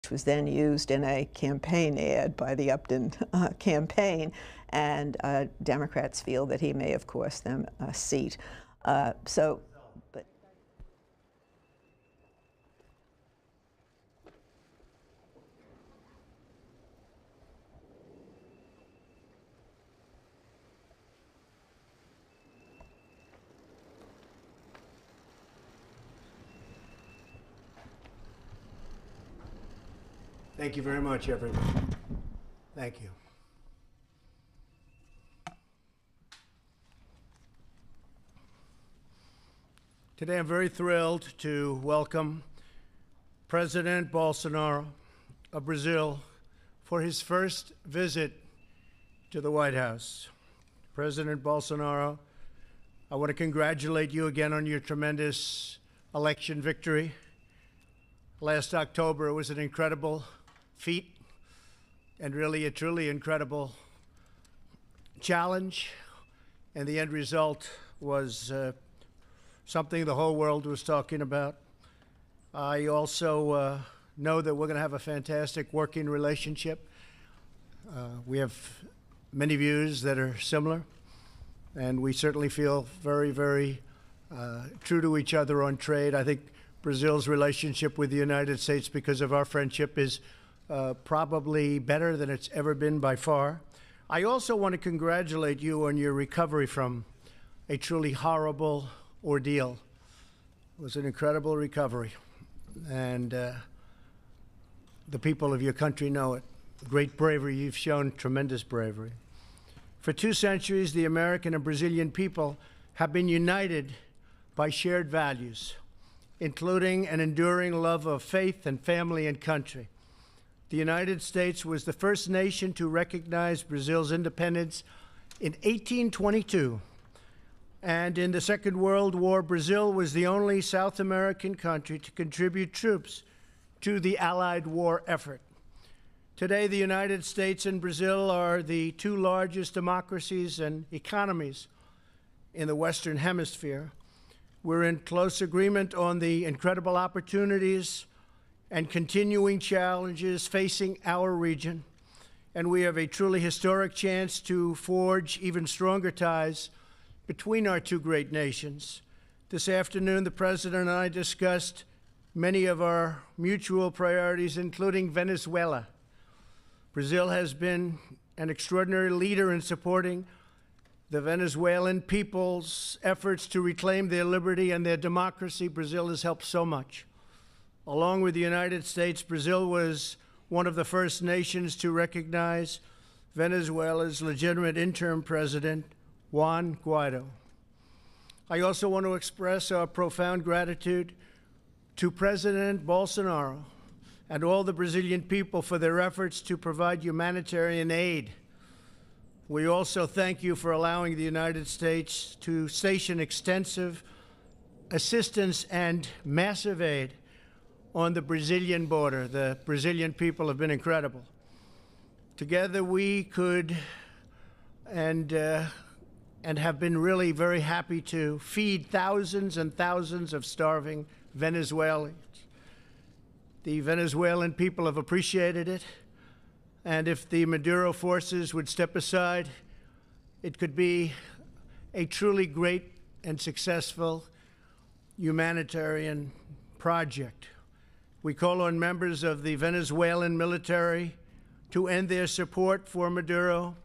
which was then used in a campaign ad by the Upton campaign, and Democrats feel that he may have cost them a seat. But thank you very much, everyone. Thank you. Today I'm very thrilled to welcome President Bolsonaro of Brazil for his first visit to the White House. President Bolsonaro, I want to congratulate you again on your tremendous election victory. Last October, it was an incredible feat and really a truly incredible challenge, and the end result was something the whole world was talking about. I also know that we're going to have a fantastic working relationship. We have many views that are similar, and we certainly feel very, very true to each other on trade. I think Brazil's relationship with the United States, because of our friendship, is probably better than it's ever been by far. I also want to congratulate you on your recovery from a truly horrible ordeal. It was an incredible recovery, and the people of your country know it. Great bravery. You've shown tremendous bravery. For 2 centuries, the American and Brazilian people have been united by shared values, including an enduring love of faith and family and country. The United States was the first nation to recognize Brazil's independence in 1822. And in the Second World War, Brazil was the only South American country to contribute troops to the Allied war effort. Today, the United States and Brazil are the 2 largest democracies and economies in the Western Hemisphere. We're in close agreement on the incredible opportunities and continuing challenges facing our region, and we have a truly historic chance to forge even stronger ties between our 2 great nations. This afternoon, the President and I discussed many of our mutual priorities, including Venezuela. Brazil has been an extraordinary leader in supporting the Venezuelan people's efforts to reclaim their liberty and their democracy. Brazil has helped so much. Along with the United States, Brazil was one of the first nations to recognize Venezuela's legitimate interim president, Juan Guaido. I also want to express our profound gratitude to President Bolsonaro and all the Brazilian people for their efforts to provide humanitarian aid. We also thank you for allowing the United States to station extensive assistance and massive aid on the Brazilian border. The Brazilian people have been incredible. Together we could and have been really very happy to feed thousands and thousands of starving Venezuelans. The Venezuelan people have appreciated it, and if the Maduro forces would step aside, it could be a truly great and successful humanitarian project. We call on members of the Venezuelan military to end their support for Maduro,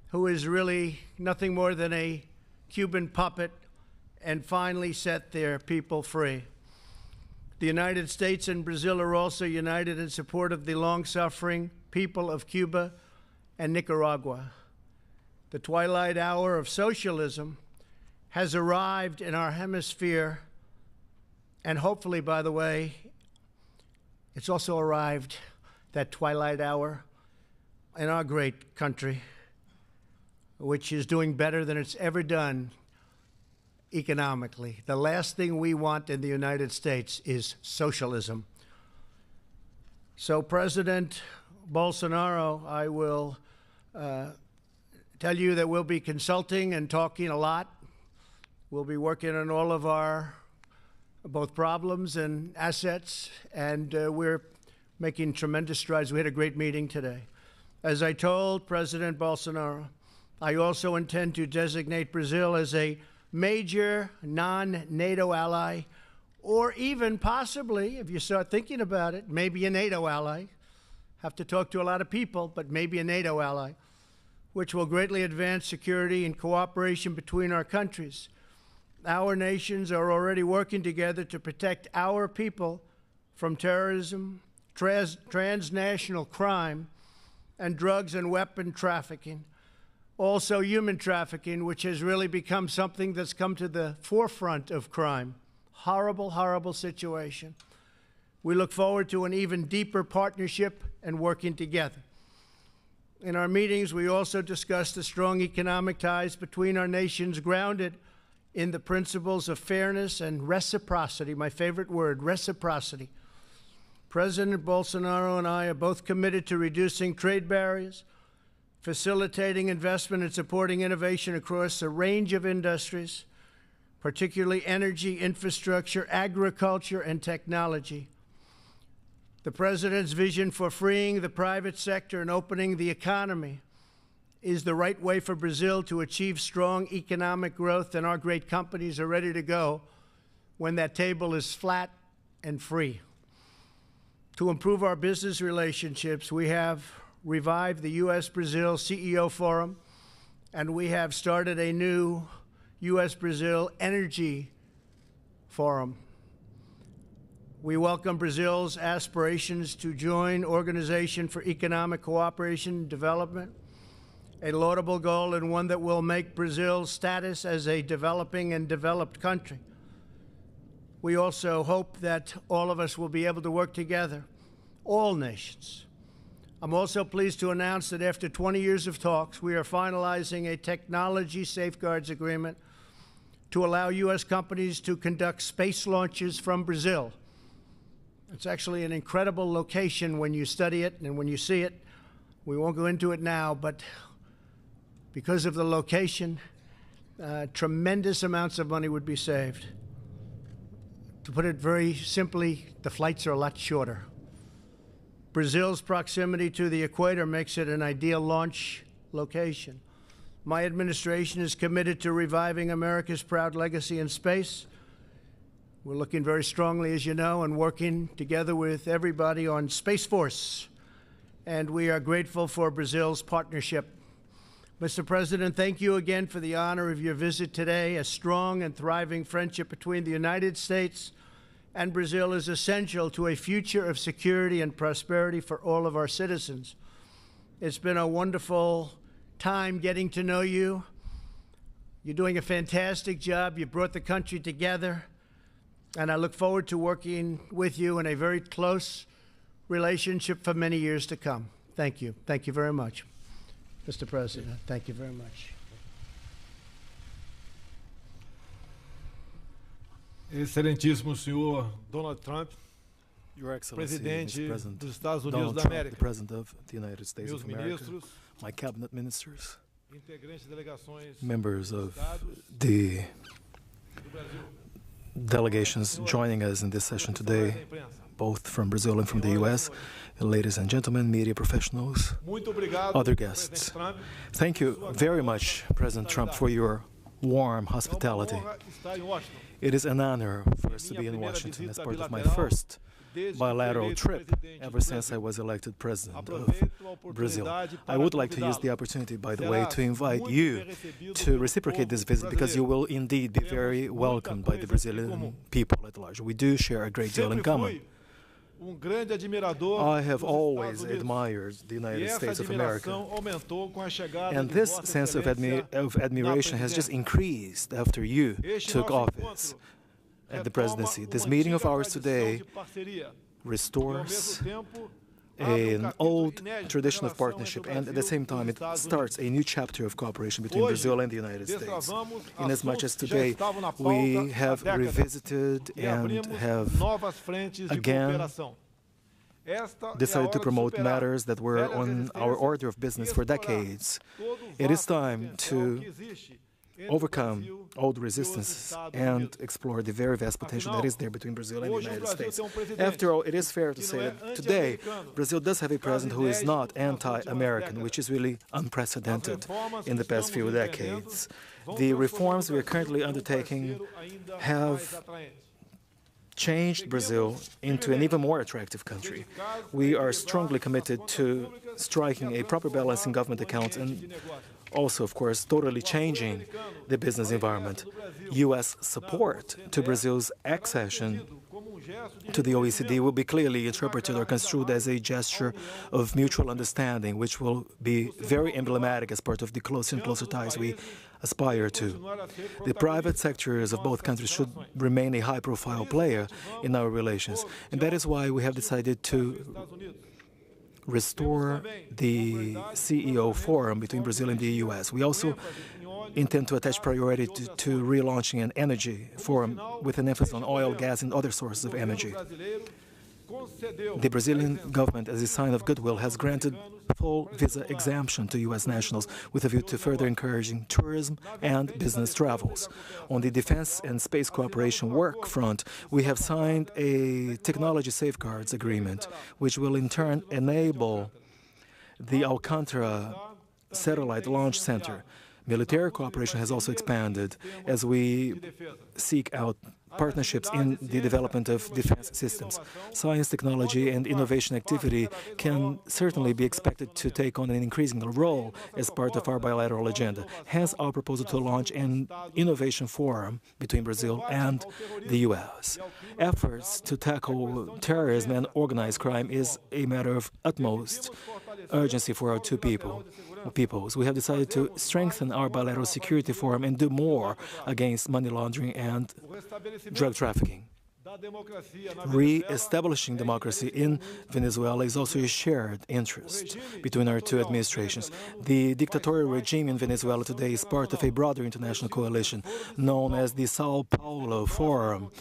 who is really nothing more than a Cuban puppet, and finally set their people free. The United States and Brazil are also united in support of the long-suffering people of Cuba and Nicaragua. The twilight hour of socialism has arrived in our hemisphere, and hopefully, by the way, it's also arrived, that twilight hour, in our great country, which is doing better than it's ever done economically. The last thing we want in the United States is socialism. So, President Bolsonaro, I will tell you that we'll be consulting and talking a lot. We'll be working on all of our both problems and assets, and we're making tremendous strides. We had a great meeting today. As I told President Bolsonaro, I also intend to designate Brazil as a major non-NATO ally, or even possibly, if you start thinking about it, maybe a NATO ally. Have to talk to a lot of people, but maybe a NATO ally, which will greatly advance security and cooperation between our countries. Our nations are already working together to protect our people from terrorism, transnational crime, and drugs and weapon trafficking. Also human trafficking, which has really become something that's come to the forefront of crime. Horrible, horrible situation. We look forward to an even deeper partnership and working together. In our meetings, we also discussed the strong economic ties between our nations grounded in the principles of fairness and reciprocity, my favorite word, reciprocity. President Bolsonaro and I are both committed to reducing trade barriers, facilitating investment and supporting innovation across a range of industries, particularly energy, infrastructure, agriculture, and technology. The President's vision for freeing the private sector and opening the economy is the right way for Brazil to achieve strong economic growth, and our great companies are ready to go when that table is flat and free. To improve our business relationships, we have revived the U.S.-Brazil CEO Forum, and we have started a new U.S.-Brazil Energy Forum. We welcome Brazil's aspirations to join Organization for Economic Cooperation and Development, a laudable goal and one that will make Brazil's status as a developing and developed country. We also hope that all of us will be able to work together, all nations. I'm also pleased to announce that after 20 years of talks, we are finalizing a technology safeguards agreement to allow U.S. companies to conduct space launches from Brazil. It's actually an incredible location when you study it and when you see it. We won't go into it now, but because of the location, tremendous amounts of money would be saved. To put it very simply, the flights are a lot shorter. Brazil's proximity to the equator makes it an ideal launch location. My administration is committed to reviving America's proud legacy in space. We're looking very strongly, as you know, and working together with everybody on Space Force. And we are grateful for Brazil's partnership. Mr. President, thank you again for the honor of your visit today. A strong and thriving friendship between the United States and Brazil is essential to a future of security and prosperity for all of our citizens. It's been a wonderful time getting to know you. You're doing a fantastic job. You brought the country together, and I look forward to working with you in a very close relationship for many years to come. Thank you. Thank you very much. Mr. President, thank you very much. Excelentíssimo senhor Donald Trump, Your Excellency, Mr. President, dos Estados Unidos Donald da Trump, América, the President of the United States meus of America, ministros, my cabinet ministers, integrantes de delegações members dos of estados the do Brasil, delegations joining us in this session today, da imprensa. both from Brazil and from the U.S., ladies and gentlemen, media professionals, Muito obrigado, other Presidente guests. Trump. Thank you very much, President Trump, for your warm É uma hospitality. honra estar em Washington. It is an honor for us to be in Washington as part of my first bilateral trip ever since I was elected President of Brazil. I would like to use the opportunity, by the way, to invite you to reciprocate this visit, because you will indeed be very welcomed by the Brazilian people at large. We do share a great deal in common. Grande admirador I have dos always Estados Unidos. admired the E United essa States of America. admiração aumentou com a chegada And de this Vossa sense of Excelência admiration na has just presidência. increased after you Este took nosso office encontro at the retoma presidency. This uma meeting of antiga ours tradição today de parceria, e, ao restores mesmo tempo, abre an capítulo old inédito tradition da of relação partnership, entre o and at the Brasil same e time os it Estados starts Unidos. a new chapter of cooperation between Hoje, Brazil and the United States. destravamos Inasmuch as assuntos que já today estavam na we pauta há have décadas revisited e and abrimos have novas frentes de again cooperação. Esta é a decided to hora de promote superar matters that were velhas on our resistências order of e business for explorar decades. todo o It is vasto time potencial to que existe overcome all the resistance and explore the very vast potential that is there between Brazil and the United States. After all, it is fair to say that today Brazil does have a president who is not anti-American, which is really unprecedented in the past few decades. The reforms we are currently undertaking have changed Brazil into an even more attractive country. We are strongly committed to striking a proper balance in government accounts and also, of course, totally changing the business environment. U.S. support to Brazil's accession to the OECD will be clearly interpreted or construed as a gesture of mutual understanding, which will be very emblematic as part of the closer and closer ties we aspire to. The private sectors of both countries should remain a high-profile player in our relations, and that is why we have decided to restore the CEO forum between Brazil and the U.S. We also intend to attach priority to relaunching an energy forum with an emphasis on oil, gas, and other sources of energy. The Brazilian government, as a sign of goodwill, has granted full visa exemption to U.S. nationals with a view to further encouraging tourism and business travels. On the defense and space cooperation work front, we have signed a technology safeguards agreement, which will in turn enable the Alcântara Satellite Launch Center. Military cooperation has also expanded as we seek out partnerships in the development of defense systems. Science, technology, and innovation activity can certainly be expected to take on an increasing role as part of our bilateral agenda. Hence, our proposal to launch an innovation forum between Brazil and the U.S. Efforts to tackle terrorism and organized crime is a matter of utmost urgency for our two peoples. We have decided to strengthen our bilateral security forum and do more against money laundering and drug trafficking. Re-establishing democracy in Venezuela is also a shared interest between our two administrations. The dictatorial regime in Venezuela today is part of a broader international coalition known as the Sao Paulo Forum,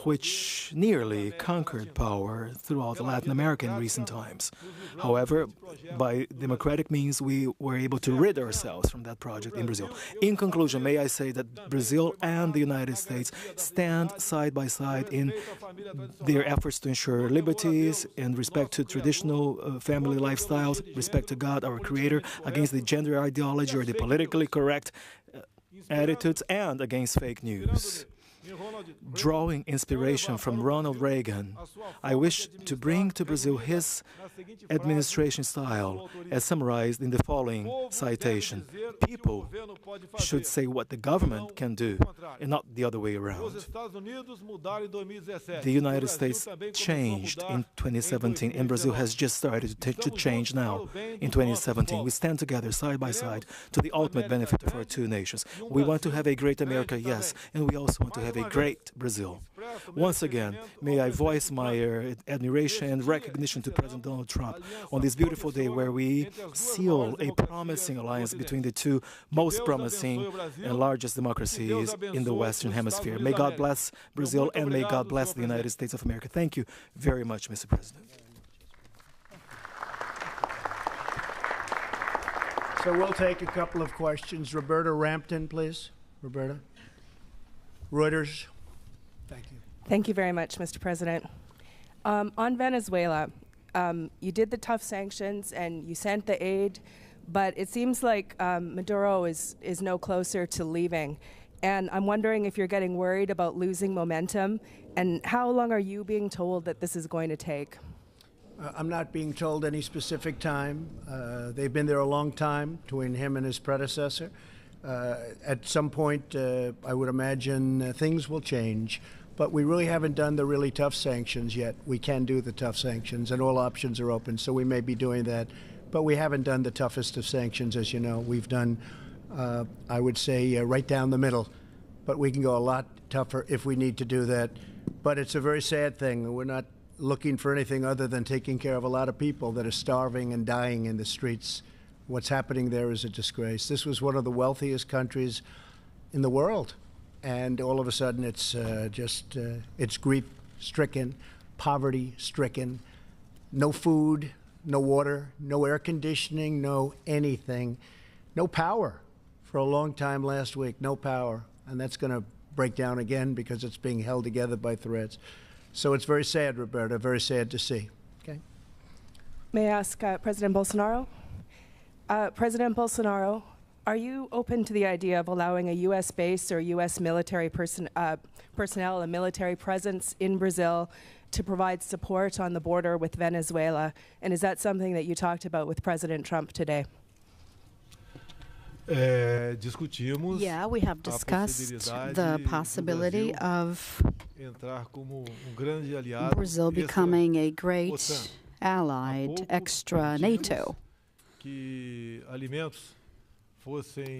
which nearly conquered power throughout Latin America in recent times. However, by democratic means, we were able to rid ourselves from that project in Brazil. In conclusion, may I say that Brazil and the United States stand side by side in their efforts to ensure liberties and respect to traditional family lifestyles, respect to God, our Creator, against the gender ideology or the politically correct attitudes, and against fake news. Drawing inspiration from Ronald Reagan, I wish to bring to Brazil his administration style as summarized in the following citation. People should say what the government can do and not the other way around. The United States changed in 2017 and Brazil has just started to change now in 2017. We stand together side by side to the ultimate benefit of our two nations. We want to have a great America, yes, and we also want to have a great Brazil. Once again, may I voice my admiration and recognition to President Donald Trump on this beautiful day where we seal a promising alliance between the two most promising and largest democracies in the Western Hemisphere. May God bless Brazil and may God bless the United States of America. Thank you very much, Mr. President. So we'll take a couple of questions. Roberta Rampton, please. Roberta. Reuters. Thank you. Thank you very much, Mr. President. On Venezuela, you did the tough sanctions and you sent the aid, but it seems like Maduro is no closer to leaving. And I'm wondering if you're getting worried about losing momentum, and how long are you being told that this is going to take? I'm not being told any specific time. They've been there a long time, between him and his predecessor. At some point, I would imagine things will change, but we really haven't done the really tough sanctions yet. We can do the tough sanctions, and all options are open, so we may be doing that. But we haven't done the toughest of sanctions, as you know. We've done, I would say, right down the middle, but we can go a lot tougher if we need to do that. But it's a very sad thing. We're not looking for anything other than taking care of a lot of people that are starving and dying in the streets. What's happening there is a disgrace. This was one of the wealthiest countries in the world, and all of a sudden it's it's grief-stricken, poverty-stricken, no food, no water, no air conditioning, no anything, no power for a long time last week, no power, and that's going to break down again because it's being held together by threads. So it's very sad, Roberta, very sad to see. Okay. May I ask President Bolsonaro? President Bolsonaro, are you open to the idea of allowing a U.S. base or U.S. military personnel, a military presence in Brazil to provide support on the border with Venezuela? And is that something that you talked about with President Trump today? Yeah, we have discussed the possibility of Brazil becoming a great allied extra NATO.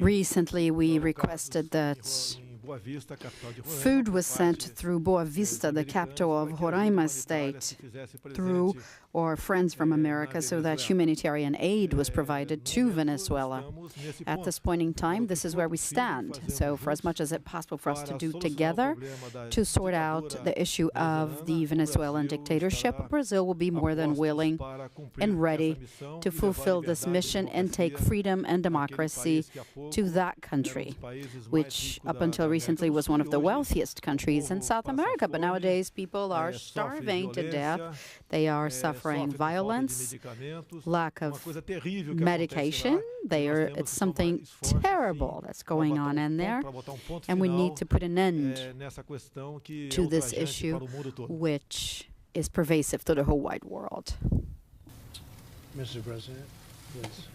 Recently, we requested that food was sent through Boa Vista, the capital of Roraima state, through or Friends from America, so that humanitarian aid was provided to Venezuela. At this point in time, this is where we stand. So for as much as it's possible for us to do together to sort out the issue of the Venezuelan dictatorship, Brazil will be more than willing and ready to fulfill this mission and take freedom and democracy to that country, which up until recently was one of the wealthiest countries in South America. But nowadays, people are starving to death. They are suffering violence, lack of medication. It's something terrible that's going on in there. And we need to put an end to this issue, which is pervasive to the whole wide world. Mr. President, please.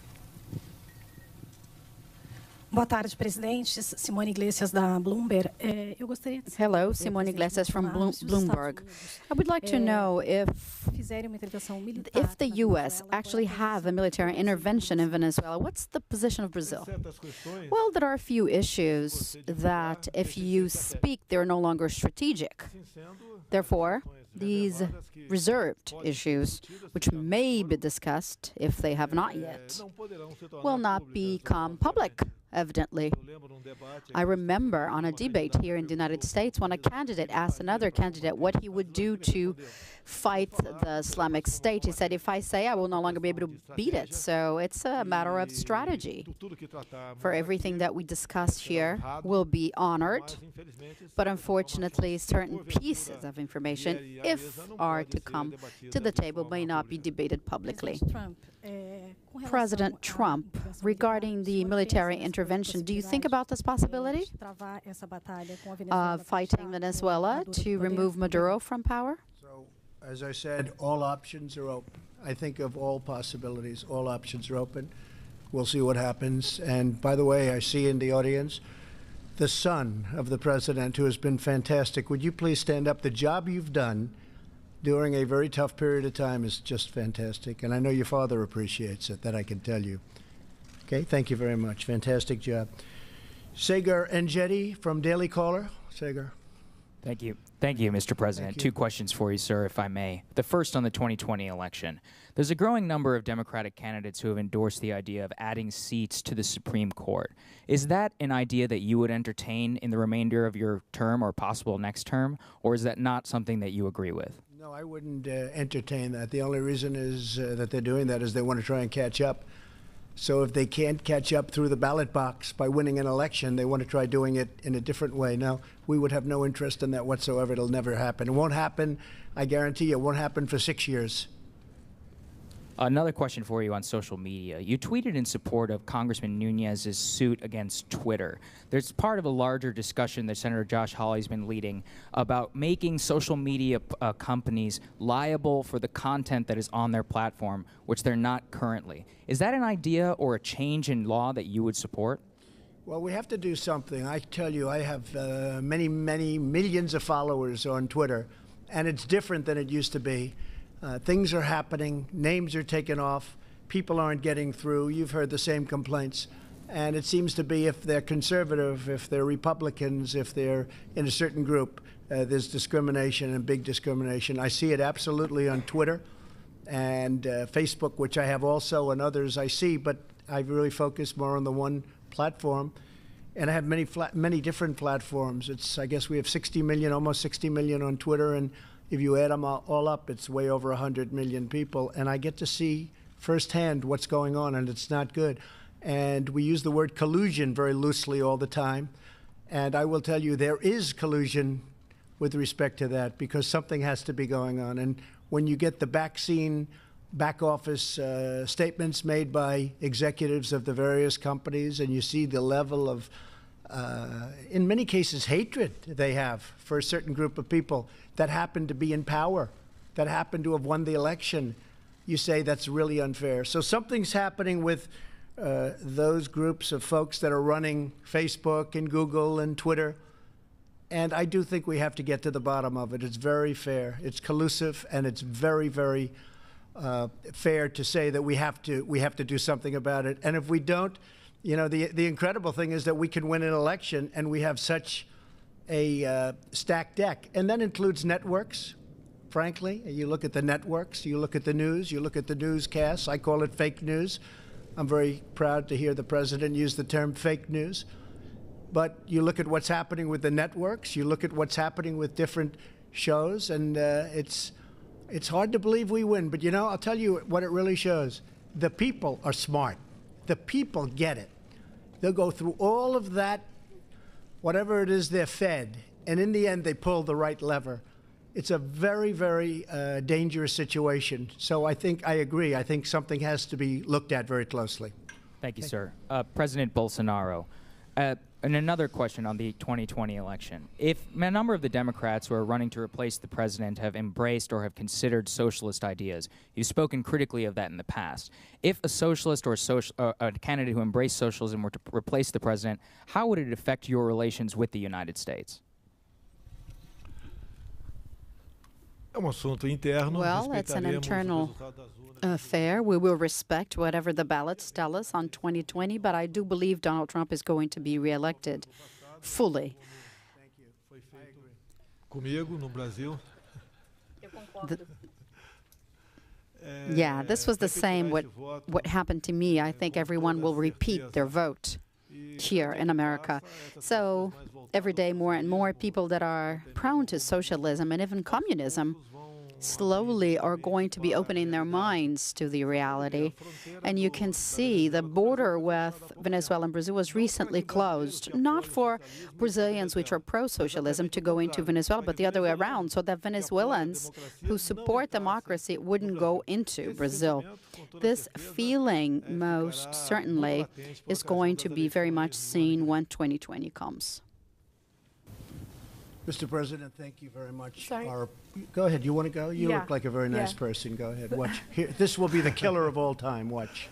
Boa tarde, presidente. Simone Iglesias da Bloomberg. Eu gostaria de Hello, Simone Iglesias from Bloomberg. I would like to know if the U.S. actually have a military intervention in Venezuela, what's the position of Brazil? Well, there are a few issues that, if you speak, they're no longer strategic. Therefore, these reserved issues, which may be discussed if they have not yet, will not become public, evidently. I remember on a debate here in the United States when a candidate asked another candidate what he would do to fight the Islamic State. He said, if I say, I will no longer be able to beat it. So it's a matter of strategy. For everything that we discuss here will be honored, but unfortunately certain pieces of information, if are to come to the table, may not be debated publicly. President Trump, regarding the military intervention, do you think about this possibility of fighting Venezuela to remove Maduro from power? So, as I said, all options are open. I think of all possibilities. All options are open. We'll see what happens. And by the way, I see in the audience the son of the president, who has been fantastic. Would you please stand up? The job you've done during a very tough period of time is just fantastic. And I know your father appreciates it, that I can tell you. Okay, thank you very much. Fantastic job. Sagar Enjeti from Daily Caller. Sagar. Thank you. Thank you, Mr. President. Two questions for you, sir, if I may. The first on the 2020 election. There's a growing number of Democratic candidates who have endorsed the idea of adding seats to the Supreme Court. Is that an idea that you would entertain in the remainder of your term or possible next term, or is that not something that you agree with? No, I wouldn't entertain that. The only reason is that they're doing that is they want to try and catch up. So if they can't catch up through the ballot box by winning an election, they want to try doing it in a different way. Now, we would have no interest in that whatsoever. It'll never happen. It won't happen, I guarantee you, it won't happen for 6 years. Another question for you on social media. You tweeted in support of Congressman Nunez's suit against Twitter. There's part of a larger discussion that Senator Josh Hawley's been leading about making social media companies liable for the content that is on their platform, which they're not currently. Is that an idea or a change in law that you would support? Well, we have to do something. I tell you, I have many millions of followers on Twitter, and it's different than it used to be. Things are happening, names are taken off, people aren't getting through. You've heard the same complaints. And it seems to be if they're conservative, if they're Republicans, if they're in a certain group, there's discrimination and big discrimination. I see it absolutely on Twitter and Facebook, which I have also, and others I see, but I really focus more on the one platform. And I have many different platforms. I guess we have 60 million, almost 60 million on Twitter, and if you add them all up, it's way over 100 million people. And I get to see firsthand what's going on, and it's not good. And we use the word collusion very loosely all the time. And I will tell you, there is collusion with respect to that, because something has to be going on. And when you get the back office statements made by executives of the various companies, and you see the level of, in many cases, hatred they have for a certain group of people that happen to be in power, that happen to have won the election, you say that's really unfair. So something's happening with those groups of folks that are running Facebook and Google and Twitter. And I do think we have to get to the bottom of it. It's very fair. It's collusive, and it's very, very fair to say that we have to do something about it. And if we don't, you know, the incredible thing is that we can win an election, and we have such a stacked deck. And that includes networks, frankly. You look at the networks, you look at the news, you look at the newscasts. I call it fake news. I'm very proud to hear the president use the term fake news. But you look at what's happening with the networks, you look at what's happening with different shows, and it's hard to believe we win. But, you know, I'll tell you what it really shows. The people are smart. The people get it. They'll go through all of that, whatever it is they're fed, and in the end they pull the right lever. It's a very, very dangerous situation. So I agree. I think something has to be looked at very closely. Thank you, sir. President Bolsonaro, and another question on the 2020 election. If a number of the Democrats who are running to replace the president have embraced or have considered socialist ideas, you've spoken critically of that in the past. If a socialist or a candidate who embraced socialism were to replace the president, how would it affect your relations with the United States? Well, it's an internal affair. We will respect whatever the ballots tell us on 2020, but I do believe Donald Trump is going to be reelected fully. Yeah, this was the same what happened to me. I think everyone will repeat their vote here in America. So every day more and more people that are prone to socialism and even communism slowly are going to be opening their minds to the reality. And you can see the border with Venezuela and Brazil was recently closed, not for Brazilians which are pro-socialism to go into Venezuela, but the other way around, so that Venezuelans who support democracy wouldn't go into Brazil. This feeling most certainly is going to be very much seen when 2020 comes. Mr. President, thank you very much. Sorry. Go ahead. You want to go? You Yeah. look like a very nice Yeah. person. Go ahead. Watch. Here, this will be the killer of all time. Watch.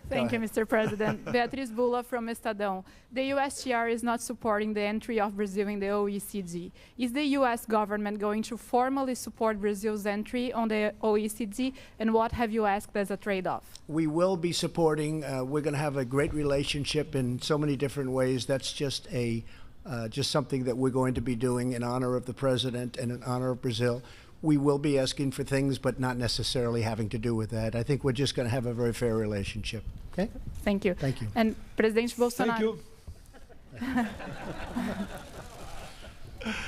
Thank you, Mr. President. Beatriz Bula from Estadão. The USTR is not supporting the entry of Brazil in the OECD. Is the U.S. government going to formally support Brazil's entry on the OECD, and what have you asked as a trade-off? We will be supporting. We're going to have a great relationship in so many different ways. That's just something that we're going to be doing in honor of the president and in honor of Brazil. We will be asking for things, but not necessarily having to do with that. I think we're just going to have a very fair relationship. Okay? Thank you. Thank you. And Presidente Bolsonaro.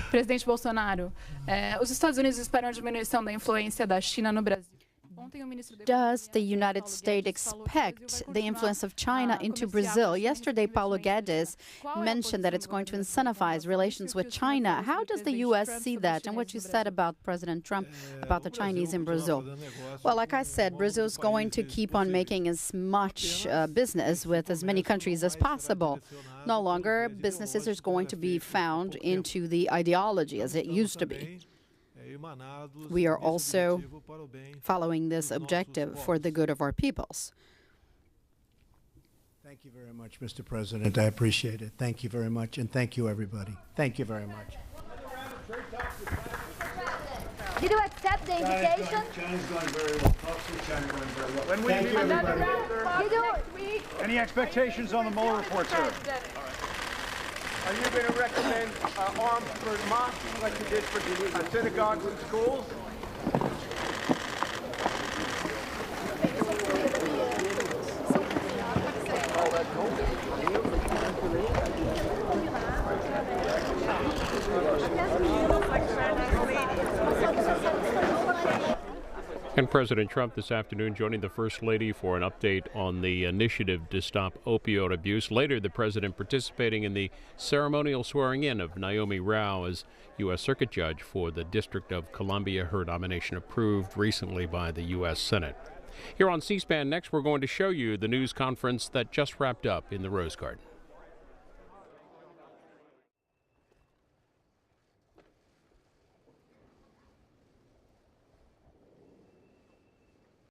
Presidente Bolsonaro, os Estados Unidos esperam a diminuição da influência da China no Brasil. Does the United States expect the influence of China into Brazil? Yesterday, Paulo Guedes mentioned that it's going to incentivize relations with China. How does the U.S. see that? And what you said about President Trump, about the Chinese in Brazil? Well, like I said, Brazil's going to keep on making as much business with as many countries as possible. No longer businesses are going to be found into the ideology as it used to be. We are also following this objective for the good of our peoples. Thank you very much, Mr. President. I appreciate it. Thank you very much, and thank you, everybody. Thank you very much. Did you accept the invitation? China's going very well. Talks with China going very well. When will Thank you you, be everybody. Any expectations on the Mueller report, sir? Are you going to recommend arms for mosques like you did for synagogues and schools? And President Trump this afternoon joining the First Lady for an update on the initiative to stop opioid abuse. Later, the president participating in the ceremonial swearing-in of Naomi Rao as U.S. Circuit Judge for the District of Columbia, her nomination approved recently by the U.S. Senate. Here on C-SPAN next, we're going to show you the news conference that just wrapped up in the Rose Garden.